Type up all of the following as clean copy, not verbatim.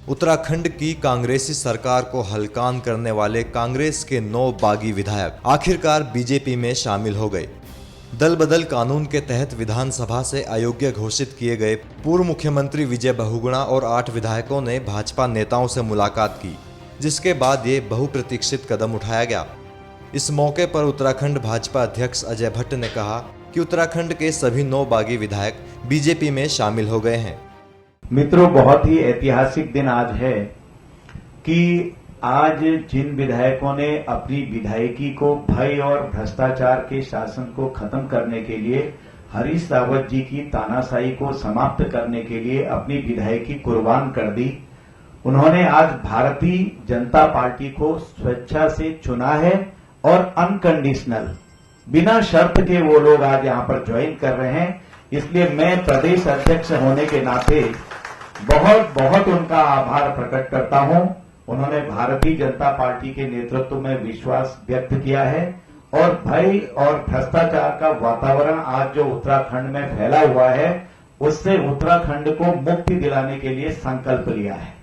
उत्तराखंड की कांग्रेसी सरकार को हलकान करने वाले कांग्रेस के 9 बागी विधायक आखिरकार बीजेपी में शामिल हो गए। दल बदल कानून के तहत विधानसभा से अयोग्य घोषित किए गए पूर्व मुख्यमंत्री विजय बहुगुणा और 8 विधायकों ने भाजपा नेताओं से मुलाकात की, जिसके बाद ये बहुप्रतीक्षित कदम उठाया गया। इस मौके पर उत्तराखंड भाजपा अध्यक्ष अजय भट्ट ने कहा कि उत्तराखंड के सभी 9 बागी विधायक बीजेपी में शामिल हो गए हैं। मित्रों, बहुत ही ऐतिहासिक दिन आज है कि आज जिन विधायकों ने अपनी विधायकी को भय और भ्रष्टाचार के शासन को खत्म करने के लिए, हरीश रावत जी की तानाशाही को समाप्त करने के लिए अपनी विधायकी कुर्बान कर दी, उन्होंने आज भारतीय जनता पार्टी को स्वेच्छा से चुना है और अनकंडीशनल बिना शर्त के वो लोग आज यहां पर ज्वाइन कर रहे हैं। इसलिए मैं प्रदेश अध्यक्ष होने के नाते बहुत बहुत उनका आभार प्रकट करता हूं। उन्होंने भारतीय जनता पार्टी के नेतृत्व में विश्वास व्यक्त किया है और भय और भ्रष्टाचार का वातावरण आज जो उत्तराखंड में फैला हुआ है, उससे उत्तराखंड को मुक्ति दिलाने के लिए संकल्प लिया है।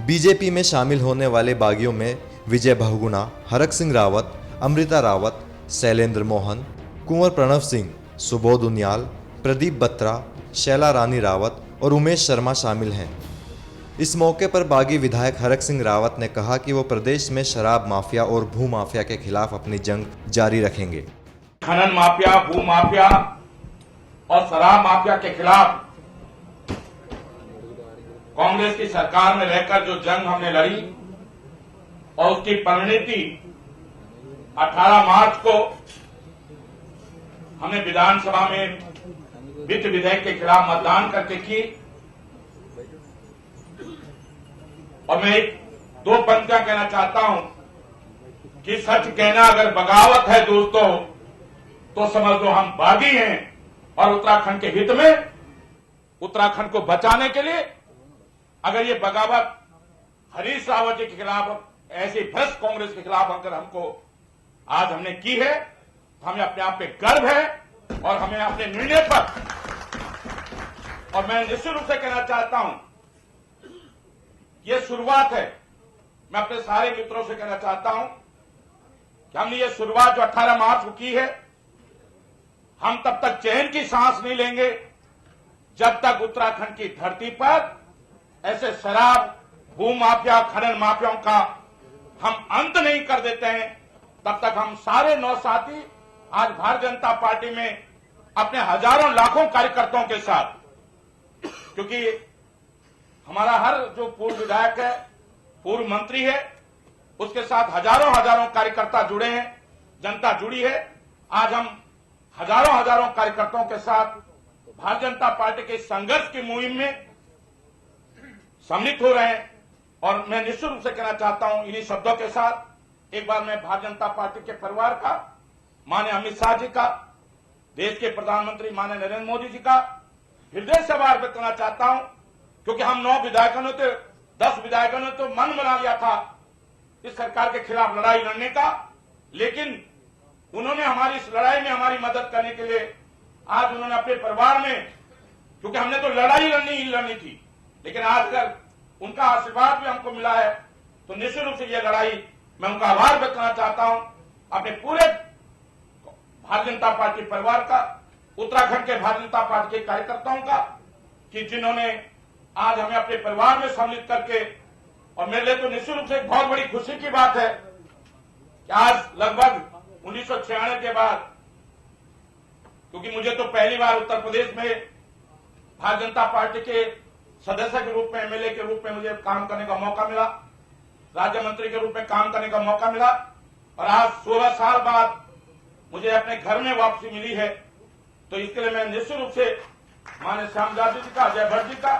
बीजेपी में शामिल होने वाले बागियों में विजय बहुगुणा, हरक सिंह रावत, अमृता रावत, शैलेंद्र मोहन, कुंवर प्रणव सिंह, सुबोध उनियाल, प्रदीप बत्रा, शैला रानी रावत और उमेश शर्मा शामिल हैं। इस मौके पर बागी विधायक हरक सिंह रावत ने कहा कि वो प्रदेश में शराब माफिया और भू माफिया के खिलाफ अपनी जंग जारी रखेंगे। खनन माफिया, भू माफिया और शराब माफिया के खिलाफ कांग्रेस की सरकार में रहकर जो जंग हमने लड़ी और उसकी परिणति 18 मार्च को हमने विधानसभा में वित्त विधेयक के खिलाफ मतदान करके की। और मैं 2 पंक्तियां कहना चाहता हूं कि सच कहना अगर बगावत है दोस्तों, तो समझ लो हम बागी हैं और उत्तराखंड के हित में, उत्तराखंड को बचाने के लिए अगर ये बगावत हरीश रावत जी के खिलाफ, ऐसी भ्रष्ट कांग्रेस के खिलाफ अगर आज हमने की है, तो हमें अपने आप पे गर्व है और हमें अपने निर्णय पर, और मैं निश्चित रूप से कहना चाहता हूं, ये शुरुआत है। मैं अपने सारे मित्रों से कहना चाहता हूं कि हमने ये शुरुआत जो 18 मार्च को की है, हम तब तक चैन की सांस नहीं लेंगे जब तक उत्तराखंड की धरती पर ऐसे शराब, भू माफिया, खनन माफियाओं का हम अंत नहीं कर देते हैं। तब तक हम सारे 9 साथी आज भारतीय जनता पार्टी में अपने हजारों लाखों कार्यकर्ताओं के साथ, क्योंकि हमारा हर जो पूर्व विधायक है, पूर्व मंत्री है, उसके साथ हजारों कार्यकर्ता जुड़े हैं, जनता जुड़ी है। आज हम हजारों कार्यकर्ताओं के साथ भारतीय जनता पार्टी के संघर्ष की मुहिम में सम्मिलित हो रहे हैं। और मैं निश्चित रूप से कहना चाहता हूं इन्हीं शब्दों के साथ, एक बार मैं भारतीय जनता पार्टी के परिवार का, माननीय अमित शाह जी का, देश के प्रधानमंत्री माननीय नरेंद्र मोदी जी का हृदय से आभार व्यक्त करना चाहता हूं, क्योंकि हम 9 विधायकों ने तो 10 विधायकों ने तो मन बना लिया था इस सरकार के खिलाफ लड़ाई लड़ने का, लेकिन उन्होंने हमारी इस लड़ाई में हमारी मदद करने के लिए आज उन्होंने अपने परिवार में, क्योंकि हमने तो लड़ाई लड़नी थी, लेकिन आजकल उनका आशीर्वाद भी हमको मिला है, तो निश्चित रूप से यह लड़ाई मैं उनका आभार व्यक्त करना चाहता हूं अपने पूरे भारतीय जनता पार्टी परिवार का, उत्तराखंड के भारतीय जनता पार्टी के कार्यकर्ताओं का, कि जिन्होंने आज हमें अपने परिवार में सम्मिलित करके, और मेरे लिए तो निश्चित रूप से एक बहुत बड़ी खुशी की बात है कि आज लगभग 1996 के बाद, क्योंकि मुझे तो पहली बार उत्तर प्रदेश में भारतीय जनता पार्टी के सदस्य के रूप में, एमएलए के रूप में मुझे काम करने का मौका मिला, राज्य मंत्री के रूप में काम करने का मौका मिला, और आज 16 साल बाद मुझे अपने घर में वापसी मिली है। तो इसके लिए मैं निश्चित रूप से माननीय श्याम यादव जी का, अजय भट्ट जी का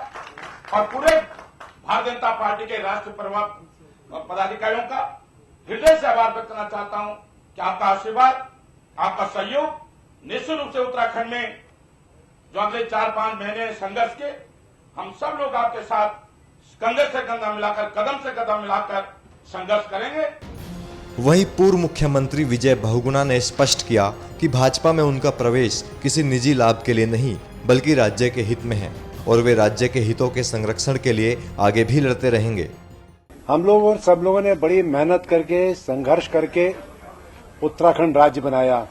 और पूरे भारतीय जनता पार्टी के राष्ट्रीय पदाधिकारियों का हृदय से आभार व्यक्त करना चाहता हूं कि आपका आशीर्वाद, आपका सहयोग निश्चित रूप से उत्तराखंड में जो अगले 4-5 महीने संघर्ष के, हम सब लोग आपके साथ कंधे से कंधा मिलाकर, कदम से कदम मिलाकर संघर्ष करेंगे। वहीं पूर्व मुख्यमंत्री विजय बहुगुणा ने स्पष्ट किया कि भाजपा में उनका प्रवेश किसी निजी लाभ के लिए नहीं बल्कि राज्य के हित में है और वे राज्य के हितों के संरक्षण के लिए आगे भी लड़ते रहेंगे। हम लोग और सब लोगों ने बड़ी मेहनत करके, संघर्ष करके उत्तराखंड राज्य बनाया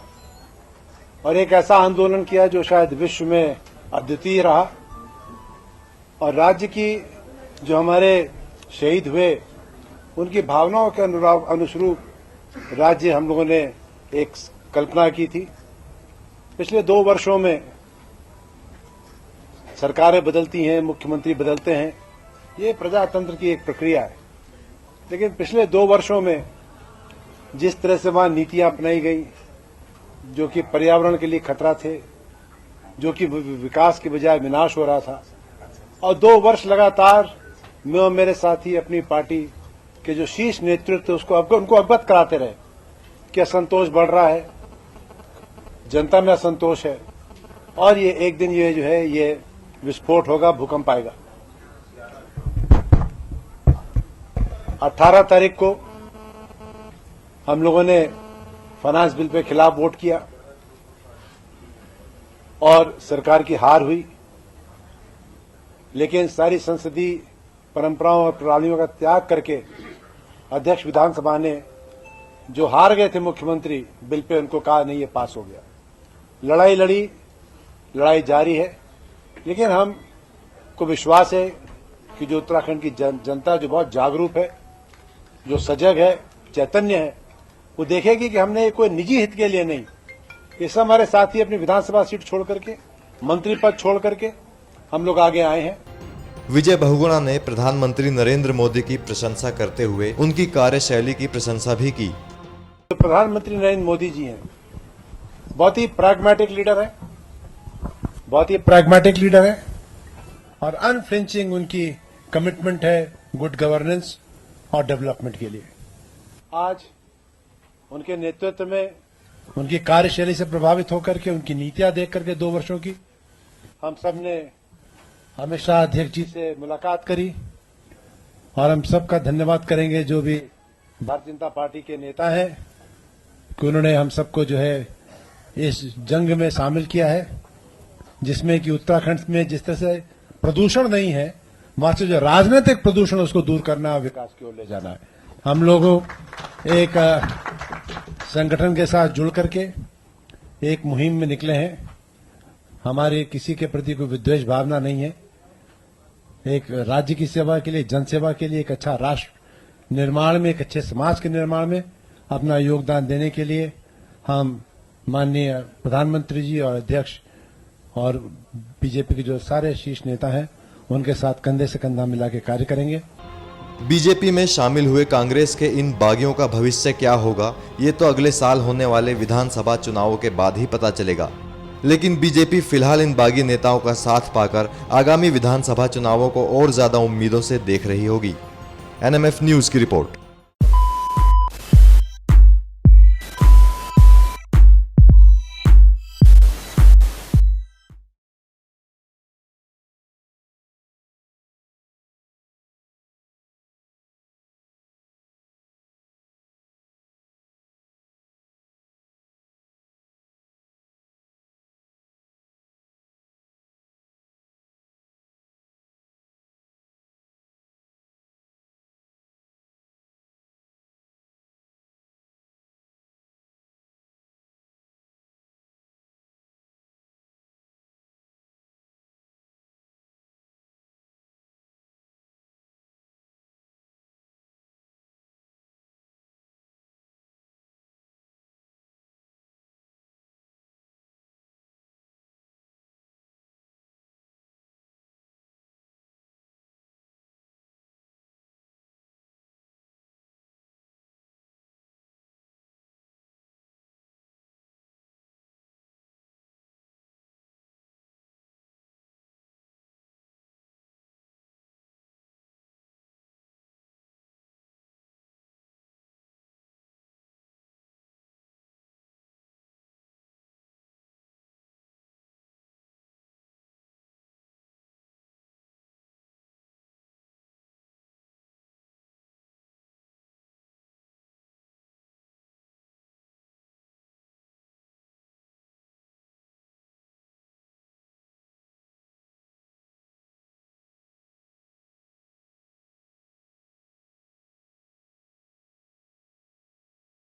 और एक ऐसा आंदोलन किया जो शायद विश्व में अद्वितीय रहा। और राज्य की जो हमारे शहीद हुए उनकी भावनाओं के अनुरूप राज्य हम लोगों ने एक कल्पना की थी। पिछले 2 वर्षों में सरकारें बदलती हैं, मुख्यमंत्री बदलते हैं, ये प्रजातंत्र की एक प्रक्रिया है। लेकिन पिछले 2 वर्षों में जिस तरह से वहां नीतियां अपनाई गई जो कि पर्यावरण के लिए खतरा थे, जो कि विकास के बजाय विनाश हो रहा था, और 2 वर्ष लगातार मैं और मेरे साथी अपनी पार्टी के जो शीर्ष नेतृत्व उनको अवगत कराते रहे कि असंतोष बढ़ रहा है, जनता में असंतोष है और ये एक दिन ये जो है ये विस्फोट होगा, भूकंप आएगा। 18 तारीख को हम लोगों ने फाइनेंस बिल पे खिलाफ वोट किया और सरकार की हार हुई। लेकिन सारी संसदीय परंपराओं और प्रणालियों का त्याग करके अध्यक्ष विधानसभा ने जो हार गए थे मुख्यमंत्री बिल पे, उनको कहा नहीं ये पास हो गया। लड़ाई लड़ी, लड़ाई जारी है। लेकिन हमको विश्वास है कि जो उत्तराखंड की जनता जो बहुत जागरूक है, जो सजग है, चैतन्य है, वो देखेगी कि हमने कोई निजी हित के लिए नहीं, ये सब हमारे साथी अपनी विधानसभा सीट छोड़ करके, मंत्री पद छोड़ करके हम लोग आगे आए हैं। विजय बहुगुणा ने प्रधानमंत्री नरेंद्र मोदी की प्रशंसा करते हुए उनकी कार्यशैली की प्रशंसा भी की। तो प्रधानमंत्री नरेंद्र मोदी जी हैं, बहुत ही प्रैग्मेटिक लीडर है, बहुत ही प्रैग्मेटिक लीडर है और अनफ्लिंचिंग उनकी कमिटमेंट है गुड गवर्नेंस और डेवलपमेंट के लिए। आज उनके नेतृत्व में, उनकी कार्यशैली से प्रभावित होकर के, उनकी नीतियां देख करके 2 वर्षों की, हम सब ने हमेशा अध्यक्ष जी से मुलाकात करी और हम सबका धन्यवाद करेंगे जो भी भारतीय जनता पार्टी के नेता हैं कि उन्होंने हम सबको जो है इस जंग में शामिल किया है, जिसमें कि उत्तराखंड में जिस तरह से प्रदूषण नहीं है, वहां से जो राजनीतिक प्रदूषण उसको दूर करना और विकास की ओर ले जाना है। हम लोगों एक संगठन के साथ जुड़ करके एक मुहिम में निकले हैं। हमारे किसी के प्रति कोई विद्वेष भावना नहीं है। एक राज्य की सेवा के लिए, जनसेवा के लिए, एक अच्छा राष्ट्र निर्माण में, एक अच्छे समाज के निर्माण में अपना योगदान देने के लिए हम माननीय प्रधानमंत्री जी और अध्यक्ष और बीजेपी के जो सारे शीर्ष नेता हैं उनके साथ कंधे से कंधा मिला के कार्य करेंगे। बीजेपी में शामिल हुए कांग्रेस के इन बागियों का भविष्य क्या होगा, ये तो अगले साल होने वाले विधानसभा चुनावों के बाद ही पता चलेगा। लेकिन बीजेपी फिलहाल इन बागी नेताओं का साथ पाकर आगामी विधानसभा चुनावों को और ज्यादा उम्मीदों से देख रही होगी। एनएमएफ न्यूज की रिपोर्ट।